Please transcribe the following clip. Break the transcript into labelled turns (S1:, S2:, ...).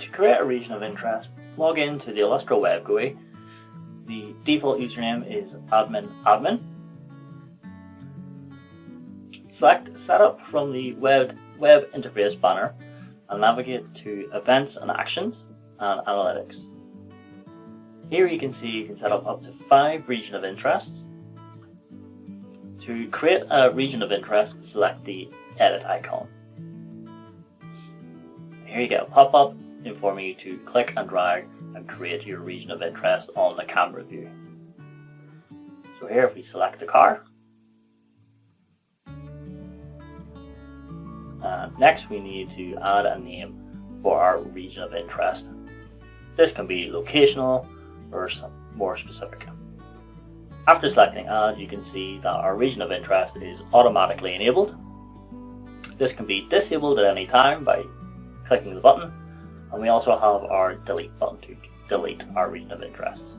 S1: To create a region of interest, log in to the Illustra Web Gui. The default username is admin. Select Setup from the web interface banner and navigate to Events and Actions and Analytics. Here you can see you can set up to 5 regions of interest. To create a region of interest, select the Edit icon. Here you get a pop-up informing you to click and drag and create your region of interest on the camera view. So here if we select the car, next we need to add a name for our region of interest. This can be locational or some more specific. After selecting add, you can see that our region of interest is automatically enabled. This can be disabled at any time by clicking the button, and we also have our delete button to delete our region of interest.